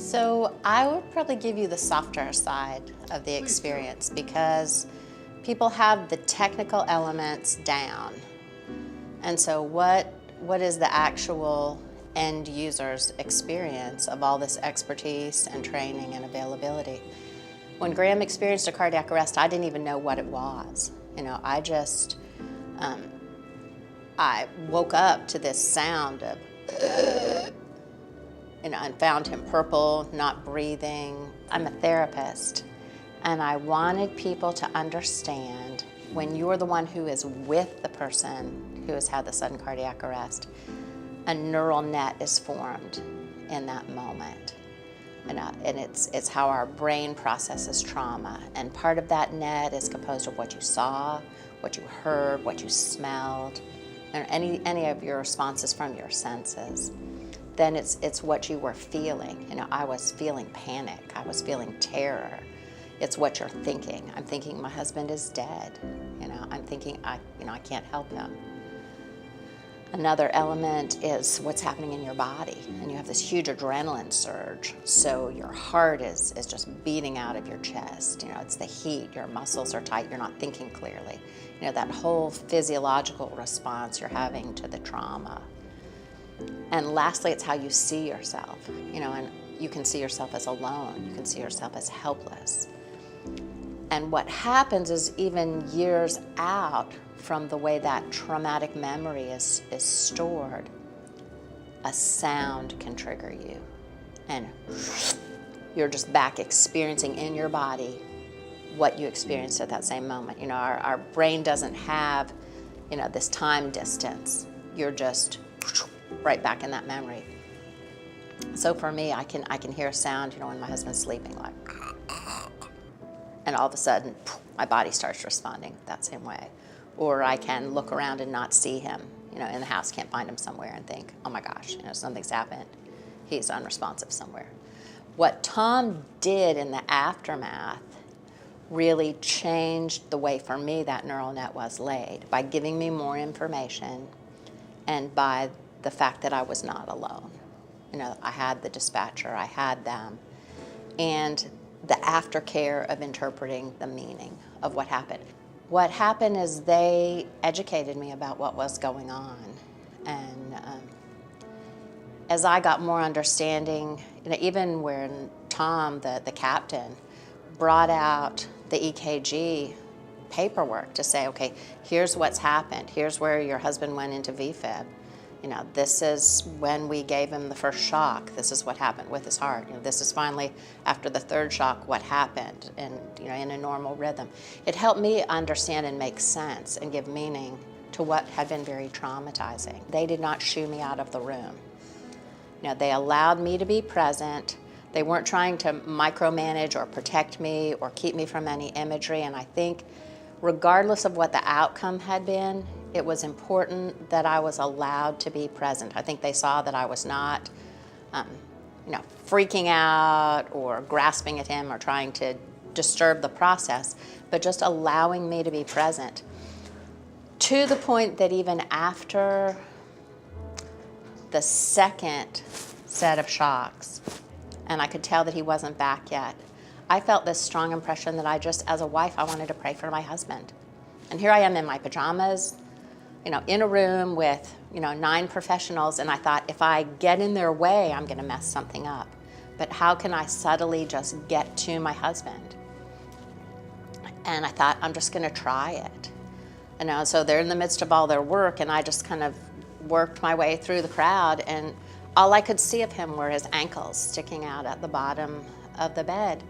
So I would probably give you the softer side of the experience because people have the technical elements down. And so what is the actual end user's experience of all this expertise and training and availability? When Graham experienced a cardiac arrest, I didn't even know what it was. I just, I woke up to this sound of, and found him purple, not breathing. I'm a therapist, and I wanted people to understand when you're the one who is with the person who has had the sudden cardiac arrest, a neural net is formed in that moment. And it's how our brain processes trauma. And part of that net is composed of what you saw, what you heard, what you smelled, and any of your responses from your senses. Then it's what you were feeling. I was feeling panic. I was feeling terror. It's what you're thinking. I'm thinking my husband is dead. I'm thinking I can't help him. Another element is what's happening in your body, and you have this huge adrenaline surge. So your heart is just beating out of your chest. It's the heat. Your muscles are tight. You're not thinking clearly. That whole physiological response you're having to the trauma. And lastly, it's how you see yourself, and you can see yourself as alone, you can see yourself as helpless. And what happens is even years out from the way that traumatic memory is stored, a sound can trigger you. And you're just back experiencing in your body what you experienced at that same moment. Our brain doesn't have, this time distance. You're just right back in that memory. So for me, I can hear a sound, when my husband's sleeping, like, and all of a sudden, my body starts responding that same way. Or I can look around and not see him, in the house, can't find him somewhere and think, oh my gosh, something's happened. He's unresponsive somewhere. What Tom did in the aftermath really changed the way, for me, that neural net was laid by giving me more information and by the fact that I was not alone. I had the dispatcher, I had them, and the aftercare of interpreting the meaning of what happened. What happened is they educated me about what was going on. And as I got more understanding, even when Tom, the captain, brought out the EKG paperwork to say, okay, here's what's happened. Here's where your husband went into VFib. This is when we gave him the first shock. This is what happened with his heart. This is finally, after the third shock, what happened, and in a normal rhythm. It helped me understand and make sense and give meaning to what had been very traumatizing. They did not shoo me out of the room. They allowed me to be present. They weren't trying to micromanage or protect me or keep me from any imagery, and I think regardless of what the outcome had been, it was important that I was allowed to be present. I think they saw that I was not, freaking out or grasping at him or trying to disturb the process, but just allowing me to be present. To the point that even after the second set of shocks, and I could tell that he wasn't back yet, I felt this strong impression that as a wife, I wanted to pray for my husband. And here I am in my pajamas, in a room with, 9 professionals, and I thought, if I get in their way, I'm gonna mess something up. But how can I subtly just get to my husband? And I thought, I'm just gonna try it. So they're in the midst of all their work, and I just kind of worked my way through the crowd, and all I could see of him were his ankles sticking out at the bottom of the bed.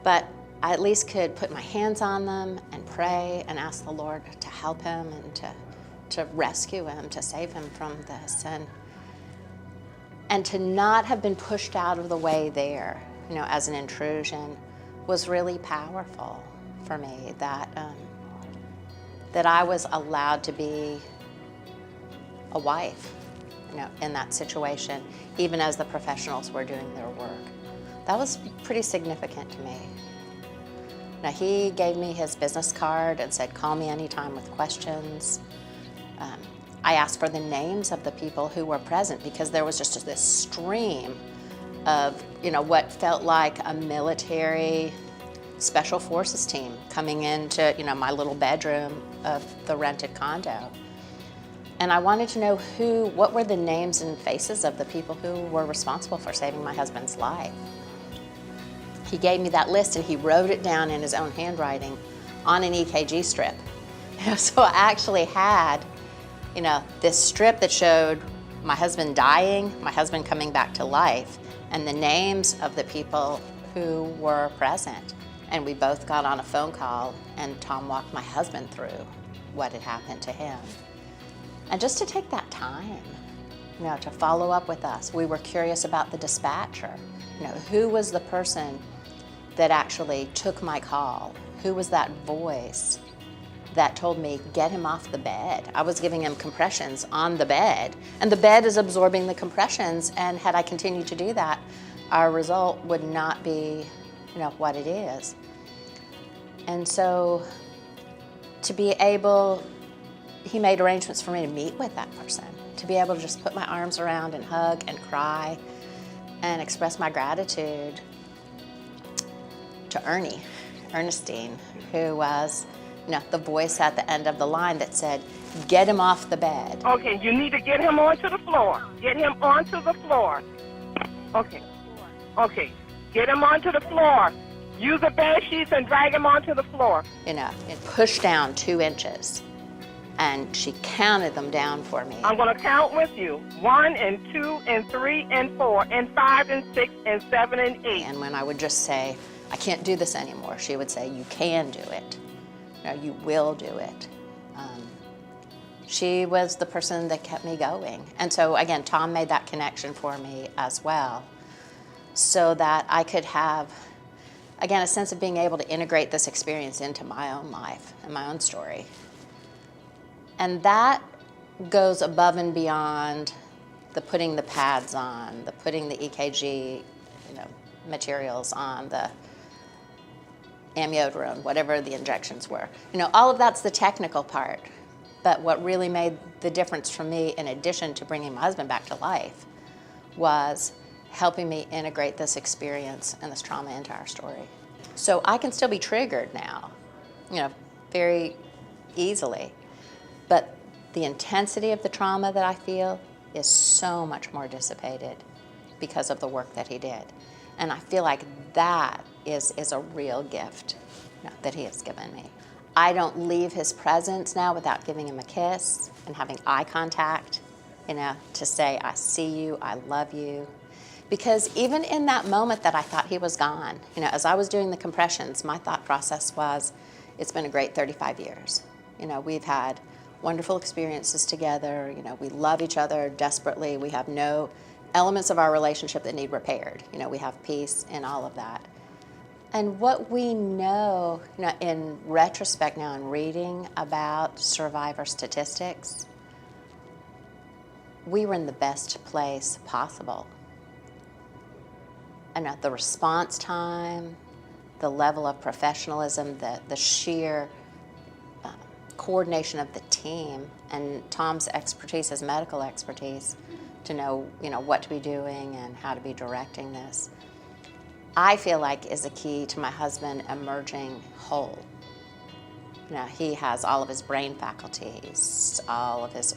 But I at least could put my hands on them and pray and ask the Lord to help him and to rescue him, to save him from this. And to not have been pushed out of the way there, as an intrusion, was really powerful for me, that I was allowed to be a wife, in that situation, even as the professionals were doing their work. That was pretty significant to me. Now, he gave me his business card and said, call me anytime with questions. I asked for the names of the people who were present because there was just this stream of, what felt like a military special forces team coming into, my little bedroom of the rented condo. And I wanted to know what were the names and faces of the people who were responsible for saving my husband's life. He gave me that list and he wrote it down in his own handwriting on an EKG strip. So I actually had, this strip that showed my husband dying, my husband coming back to life, and the names of the people who were present. And we both got on a phone call and Tom walked my husband through what had happened to him. And just to take that time, to follow up with us. We were curious about the dispatcher. Who was the person that actually took my call? Who was that voice that told me, get him off the bed? I was giving him compressions on the bed, and the bed is absorbing the compressions, and had I continued to do that, our result would not be, what it is. And so to be able, he made arrangements for me to meet with that person, to be able to just put my arms around and hug and cry and express my gratitude to Ernestine, who was, the voice at the end of the line that said, get him off the bed. Okay, you need to get him onto the floor. Get him onto the floor. Okay, get him onto the floor. Use the bed sheets and drag him onto the floor. And push down 2 inches. And she counted them down for me. I'm going to count with you. 1 and 2 and 3 and 4 and 5 and 6 and 7 and 8. And when I would just say, I can't do this anymore, she would say, you can do it. You will do it. She was the person that kept me going. And so again, Tom made that connection for me as well, so that I could have, again, a sense of being able to integrate this experience into my own life and my own story. And that goes above and beyond the putting the pads on, the putting the EKG, materials on, the amiodarone, whatever the injections were. All of that's the technical part. But what really made the difference for me, in addition to bringing my husband back to life, was helping me integrate this experience and this trauma into our story. So I can still be triggered now, very easily. But the intensity of the trauma that I feel is so much more dissipated because of the work that he did. And I feel like that is a real gift that he has given me. I don't leave his presence now without giving him a kiss and having eye contact, to say, I see you, I love you. Because even in that moment that I thought he was gone, as I was doing the compressions, my thought process was, it's been a great 35 years. We've had wonderful experiences together. We love each other desperately. We have no elements of our relationship that need repaired. We have peace in all of that. And what we know, in retrospect now in reading about survivor statistics, we were in the best place possible. And the response time, the level of professionalism, the sheer coordination of the team, and Tom's expertise, his medical expertise, to know, what to be doing and how to be directing this, I feel like is a key to my husband emerging whole. He has all of his brain faculties, all of his,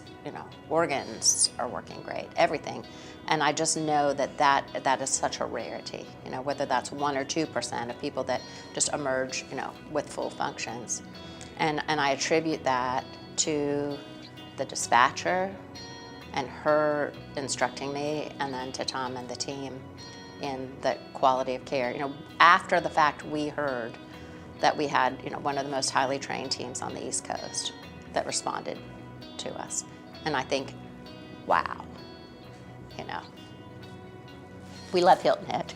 organs are working great, everything. And I just know that is such a rarity, whether that's 1 or 2% of people that just emerge, with full functions. And I attribute that to the dispatcher and her instructing me, and then to Tom and the team in the quality of care. After the fact, we heard that we had, one of the most highly trained teams on the East Coast that responded to us. And I think, wow, we love Hilton Head.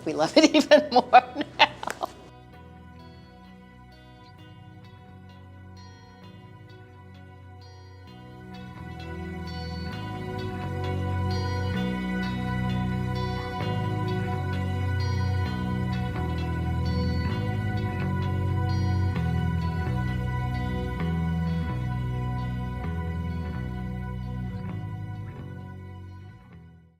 We love it even more now.